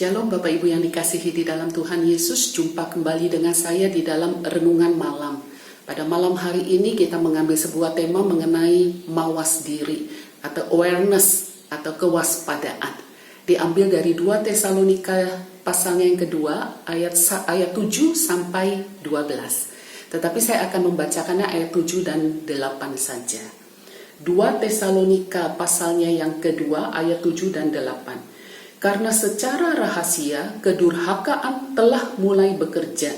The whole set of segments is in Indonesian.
Shalom Bapak Ibu yang dikasihi di dalam Tuhan Yesus, jumpa kembali dengan saya di dalam Renungan Malam. Pada malam hari ini kita mengambil sebuah tema mengenai mawas diri atau awareness atau kewaspadaan. Diambil dari 2 Tesalonika pasalnya yang kedua ayat 7 sampai 12. Tetapi saya akan membacakannya ayat 7 dan 8 saja. 2 Tesalonika pasalnya yang kedua ayat 7 dan 8. Karena secara rahasia kedurhakaan telah mulai bekerja,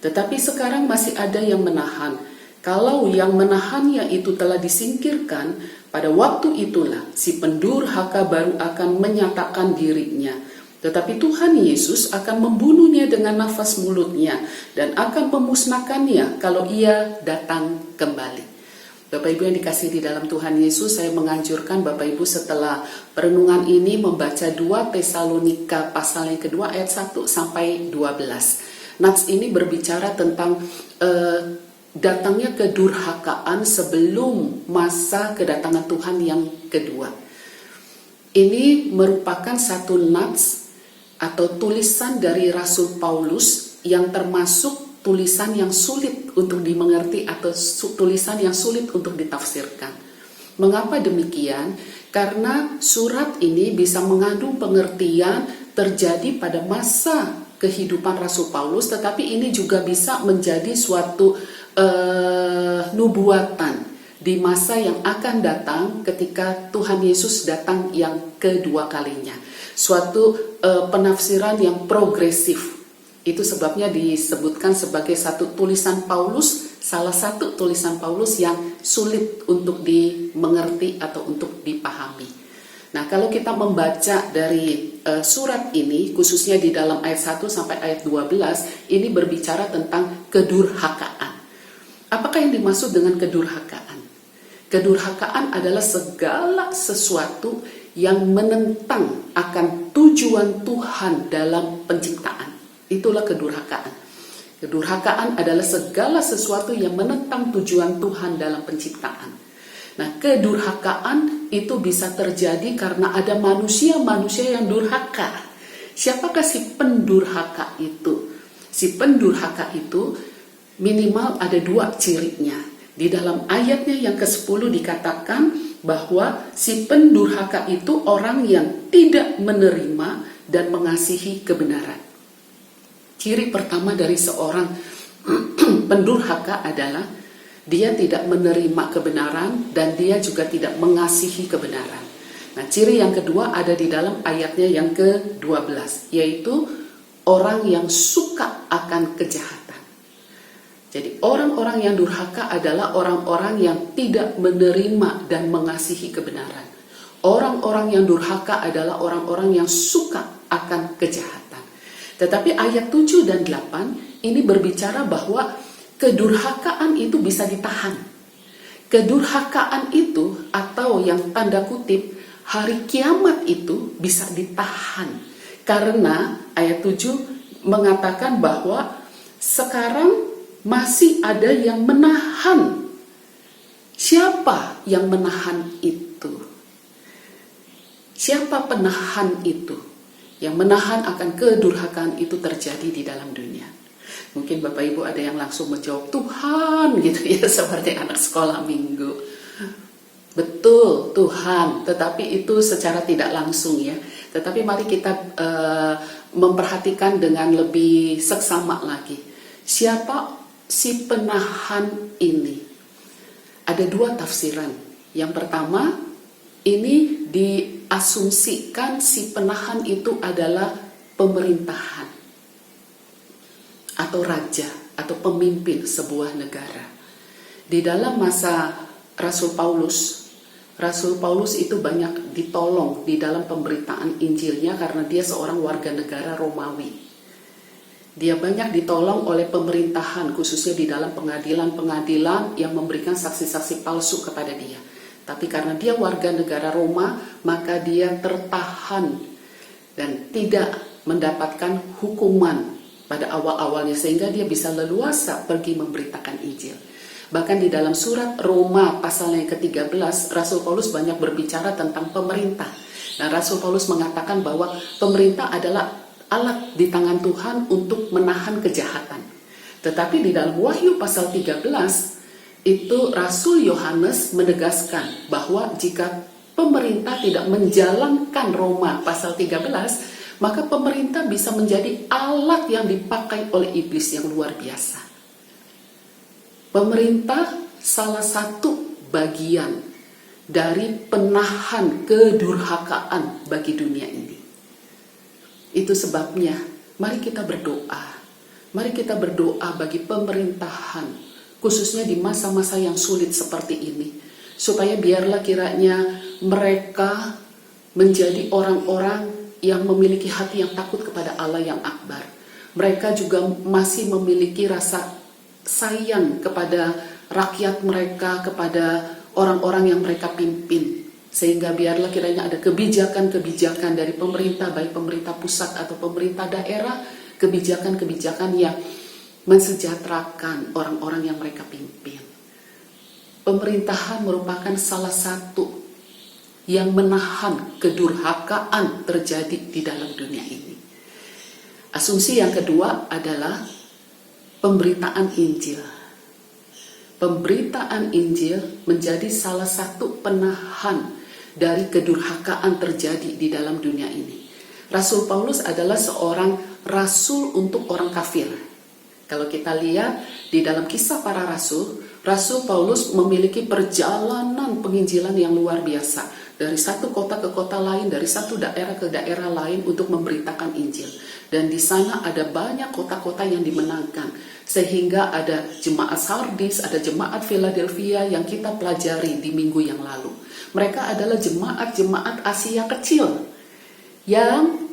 tetapi sekarang masih ada yang menahan. Kalau yang menahannya itu telah disingkirkan, pada waktu itulah si pendurhaka baru akan menyatakan dirinya. Tetapi Tuhan Yesus akan membunuhnya dengan nafas mulutnya dan akan memusnahkannya kalau ia datang kembali. Bapak Ibu yang dikasihi di dalam Tuhan Yesus, saya menganjurkan Bapak Ibu setelah perenungan ini membaca 2 Tesalonika pasal yang kedua ayat 1 sampai 12. Nats ini berbicara tentang datangnya kedurhakaan sebelum masa kedatangan Tuhan yang kedua. Ini merupakan satu nats atau tulisan dari Rasul Paulus yang termasuk tulisan yang sulit untuk dimengerti atau tulisan yang sulit untuk ditafsirkan. Mengapa demikian? Karena surat ini bisa mengandung pengertian terjadi pada masa kehidupan Rasul Paulus, tetapi ini juga bisa menjadi suatu nubuatan di masa yang akan datang ketika Tuhan Yesus datang yang kedua kalinya. Suatu penafsiran yang progresif. Itu sebabnya disebutkan sebagai satu tulisan Paulus, salah satu tulisan Paulus yang sulit untuk dimengerti atau untuk dipahami. Nah, kalau kita membaca dari surat ini, khususnya di dalam ayat 1 sampai ayat 12, ini berbicara tentang kedurhakaan. Apakah yang dimaksud dengan kedurhakaan? Kedurhakaan adalah segala sesuatu yang menentang akan tujuan Tuhan dalam penciptaan. Itulah kedurhakaan. Kedurhakaan adalah segala sesuatu yang menentang tujuan Tuhan dalam penciptaan. Nah, kedurhakaan itu bisa terjadi karena ada manusia-manusia yang durhaka. Siapakah si pendurhaka itu? Si pendurhaka itu minimal ada 2 cirinya. Di dalam ayatnya yang ke-10 dikatakan bahwa si pendurhaka itu orang yang tidak menerima dan mengasihi kebenaran. Ciri pertama dari seorang pendurhaka adalah dia tidak menerima kebenaran dan dia juga tidak mengasihi kebenaran. Nah, ciri yang kedua ada di dalam ayatnya yang ke-12, yaitu orang yang suka akan kejahatan. Jadi orang-orang yang durhaka adalah orang-orang yang tidak menerima dan mengasihi kebenaran. Orang-orang yang durhaka adalah orang-orang yang suka akan kejahatan. Tetapi ayat 7 dan 8 ini berbicara bahwa kedurhakaan itu bisa ditahan. Kedurhakaan itu atau yang tanda kutip hari kiamat itu bisa ditahan. Karena ayat 7 mengatakan bahwa sekarang masih ada yang menahan. Siapa yang menahan itu? Siapa penahan itu? Yang menahan akan kedurhakaan itu terjadi di dalam dunia. Mungkin Bapak Ibu ada yang langsung menjawab Tuhan gitu ya, seperti anak sekolah minggu. Betul, Tuhan, tetapi itu secara tidak langsung ya. Tetapi mari kita memperhatikan dengan lebih seksama lagi. Siapa si penahan ini? Ada 2 tafsiran. Yang pertama, ini diasumsikan si penahan itu adalah pemerintahan atau raja atau pemimpin sebuah negara. Di dalam masa Rasul Paulus itu banyak ditolong di dalam pemberitaan Injilnya karena dia seorang warga negara Romawi. Dia banyak ditolong oleh pemerintahan, khususnya di dalam pengadilan-pengadilan yang memberikan saksi-saksi palsu kepada dia. Tapi karena dia warga negara Roma, maka dia tertahan dan tidak mendapatkan hukuman pada awal-awalnya, sehingga dia bisa leluasa pergi memberitakan Injil. Bahkan di dalam surat Roma pasal yang ke-13, Rasul Paulus banyak berbicara tentang pemerintah. Nah, Rasul Paulus mengatakan bahwa pemerintah adalah alat di tangan Tuhan untuk menahan kejahatan. Tetapi di dalam Wahyu pasal 13 itu Rasul Yohanes menegaskan bahwa jika pemerintah tidak menjalankan Roma pasal 13, maka pemerintah bisa menjadi alat yang dipakai oleh iblis yang luar biasa. Pemerintah salah satu bagian dari penahan kedurhakaan bagi dunia ini. Itu sebabnya mari kita berdoa. Mari kita berdoa bagi pemerintahan, khususnya di masa-masa yang sulit seperti ini, supaya biarlah kiranya mereka menjadi orang-orang yang memiliki hati yang takut kepada Allah yang akbar. Mereka juga masih memiliki rasa sayang kepada rakyat mereka, kepada orang-orang yang mereka pimpin. Sehingga biarlah kiranya ada kebijakan-kebijakan dari pemerintah, baik pemerintah pusat atau pemerintah daerah, kebijakan-kebijakan yang mensejahterakan orang-orang yang mereka pimpin. Pemerintahan merupakan salah satu yang menahan kedurhakaan terjadi di dalam dunia ini. Asumsi yang kedua adalah pemberitaan Injil. Pemberitaan Injil menjadi salah satu penahan dari kedurhakaan terjadi di dalam dunia ini. Rasul Paulus adalah seorang rasul untuk orang kafir. Kalau kita lihat di dalam Kisah Para Rasul, Rasul Paulus memiliki perjalanan penginjilan yang luar biasa. Dari satu kota ke kota lain, dari satu daerah ke daerah lain untuk memberitakan Injil. Dan di sana ada banyak kota-kota yang dimenangkan. Sehingga ada jemaat Sardis, ada jemaat Philadelphia yang kita pelajari di minggu yang lalu. Mereka adalah jemaat-jemaat Asia kecil yang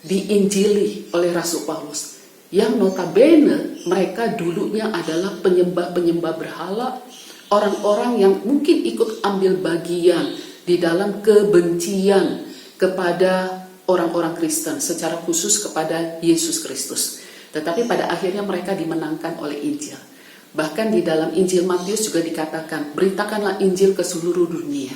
diinjili oleh Rasul Paulus. Yang notabene mereka dulunya adalah penyembah-penyembah berhala, orang-orang yang mungkin ikut ambil bagian di dalam kebencian kepada orang-orang Kristen, secara khusus kepada Yesus Kristus. Tetapi pada akhirnya mereka dimenangkan oleh Injil. Bahkan di dalam Injil Matius juga dikatakan, beritakanlah Injil ke seluruh dunia.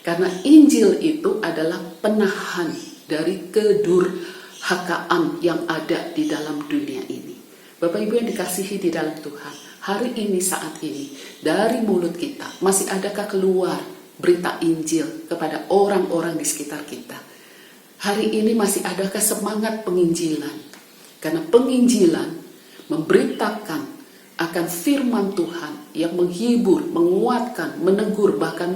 Karena Injil itu adalah penahan dari kedurhakaan yang ada di dalam dunia ini. Bapak Ibu yang dikasihi di dalam Tuhan, hari ini, saat ini, dari mulut kita, masih adakah keluar berita Injil kepada orang-orang di sekitar kita? Hari ini masih adakah semangat penginjilan? Karena penginjilan memberitakan akan firman Tuhan yang menghibur, menguatkan, menegur, bahkan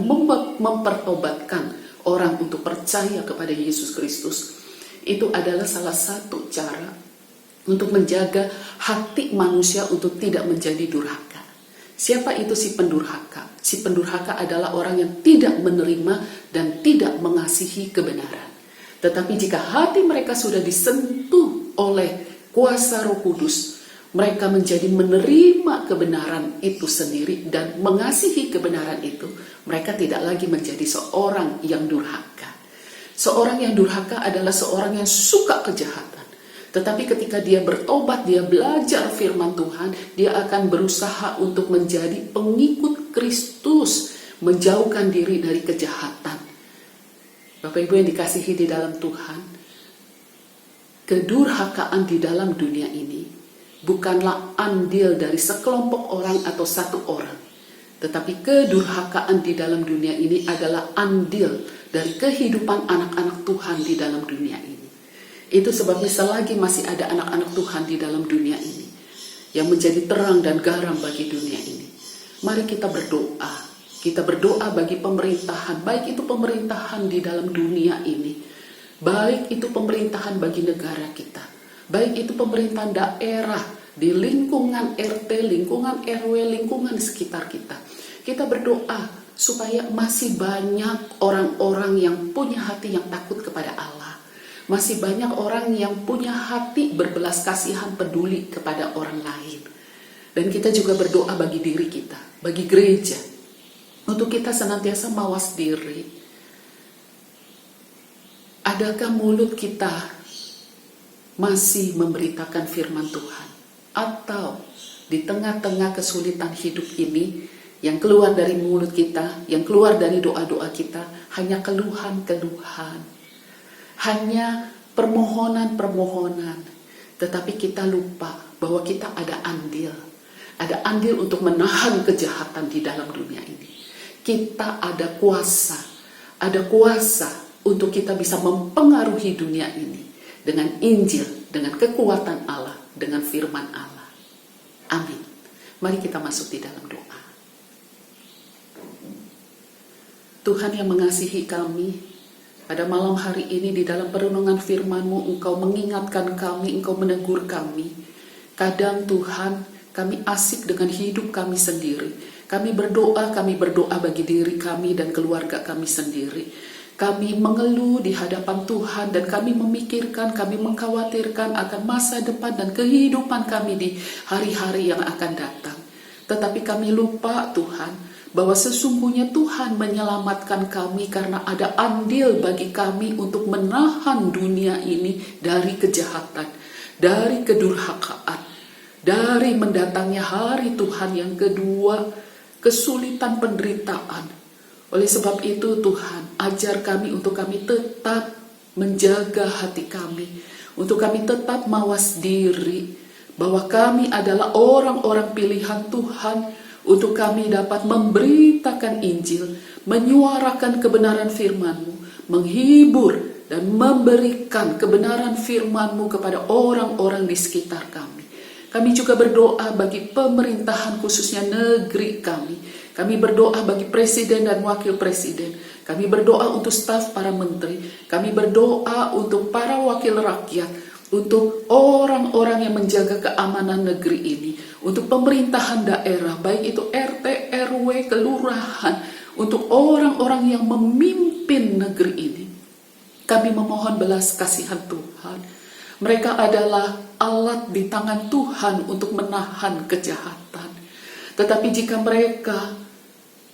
mempertobatkan orang untuk percaya kepada Yesus Kristus. Itu adalah salah satu cara untuk menjaga hati manusia untuk tidak menjadi durhaka. Siapa itu si pendurhaka? Si pendurhaka adalah orang yang tidak menerima dan tidak mengasihi kebenaran. Tetapi jika hati mereka sudah disentuh oleh kuasa Roh Kudus, mereka menjadi menerima kebenaran itu sendiri dan mengasihi kebenaran itu, mereka tidak lagi menjadi seorang yang durhaka. Seorang yang durhaka adalah seorang yang suka kejahatan. Tetapi ketika dia bertobat, dia belajar firman Tuhan, dia akan berusaha untuk menjadi pengikut Kristus, menjauhkan diri dari kejahatan. Bapak Ibu yang dikasihi di dalam Tuhan, kedurhakaan di dalam dunia ini bukanlah andil dari sekelompok orang atau satu orang, tetapi kedurhakaan di dalam dunia ini adalah andil dari kehidupan anak-anak Tuhan di dalam dunia ini. Itu sebabnya selagi masih ada anak-anak Tuhan di dalam dunia ini yang menjadi terang dan garam bagi dunia ini, mari kita berdoa. Kita berdoa bagi pemerintahan, baik itu pemerintahan di dalam dunia ini, baik itu pemerintahan bagi negara kita, baik itu pemerintahan daerah di lingkungan RT, lingkungan RW, lingkungan sekitar kita. Kita berdoa supaya masih banyak orang-orang yang punya hati yang takut kepada Allah. Masih banyak orang yang punya hati berbelas kasihan, peduli kepada orang lain. Dan kita juga berdoa bagi diri kita, bagi gereja, untuk kita senantiasa mawas diri. Adakah mulut kita masih memberitakan firman Tuhan? Atau di tengah-tengah kesulitan hidup ini, yang keluar dari mulut kita, yang keluar dari doa-doa kita, hanya keluhan-keluhan, hanya permohonan-permohonan, tetapi kita lupa bahwa kita ada andil. Ada andil untuk menahan kejahatan di dalam dunia ini. Kita ada kuasa untuk kita bisa mempengaruhi dunia ini dengan Injil, dengan kekuatan Allah, dengan firman Allah. Amin. Mari kita masuk di dalam doa. Tuhan yang mengasihi kami, pada malam hari ini di dalam perenungan firman-Mu, Engkau mengingatkan kami, Engkau menegur kami. Kadang Tuhan, kami asik dengan hidup kami sendiri. Kami berdoa bagi diri kami dan keluarga kami sendiri. Kami mengeluh di hadapan Tuhan dan kami memikirkan, kami mengkhawatirkan akan masa depan dan kehidupan kami di hari-hari yang akan datang. Tetapi kami lupa Tuhan, bahwa sesungguhnya Tuhan menyelamatkan kami karena ada andil bagi kami untuk menahan dunia ini dari kejahatan, dari kedurhakaan, dari mendatangnya hari Tuhan yang kedua, kesulitan penderitaan. Oleh sebab itu Tuhan, ajar kami untuk kami tetap menjaga hati kami, untuk kami tetap mawas diri, bahwa kami adalah orang-orang pilihan Tuhan, untuk kami dapat memberitakan Injil, menyuarakan kebenaran firman-Mu, menghibur dan memberikan kebenaran firman-Mu kepada orang-orang di sekitar kami. Kami juga berdoa bagi pemerintahan khususnya negeri kami. Kami berdoa bagi presiden dan wakil presiden. Kami berdoa untuk staf para menteri. Kami berdoa untuk para wakil rakyat. Untuk orang-orang yang menjaga keamanan negeri ini. Untuk pemerintahan daerah, baik itu RT, RW, kelurahan. Untuk orang-orang yang memimpin negeri ini. Kami memohon belas kasihan Tuhan. Mereka adalah alat di tangan Tuhan untuk menahan kejahatan. Tetapi jika mereka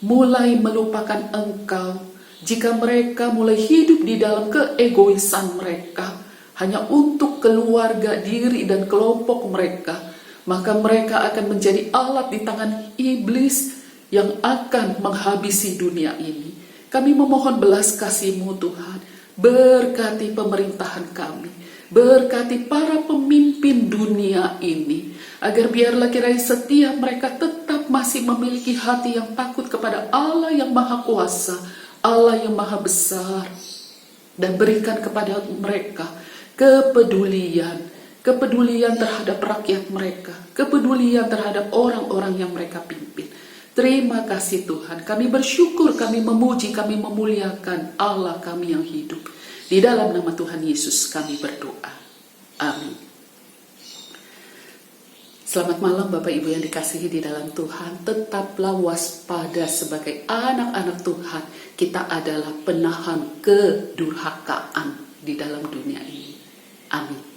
mulai melupakan Engkau, jika mereka mulai hidup di dalam keegoisan mereka, hanya untuk keluarga, diri, dan kelompok mereka, maka mereka akan menjadi alat di tangan iblis yang akan menghabisi dunia ini. Kami memohon belas kasih-Mu Tuhan, berkati pemerintahan kami, berkati para pemimpin dunia ini, agar biarlah kiranya setiap mereka tetap masih memiliki hati yang takut kepada Allah yang Maha Kuasa, Allah yang Maha Besar, dan berikan kepada mereka kepedulian terhadap rakyat mereka, kepedulian terhadap orang-orang yang mereka pimpin. Terima kasih Tuhan, kami bersyukur, kami memuji, kami memuliakan Allah kami yang hidup. Di dalam nama Tuhan Yesus kami berdoa. Amin. Selamat malam Bapak Ibu yang dikasihi di dalam Tuhan. Tetaplah waspada sebagai anak-anak Tuhan. Kita adalah penahan kedurhakaan di dalam dunia ini. Amin.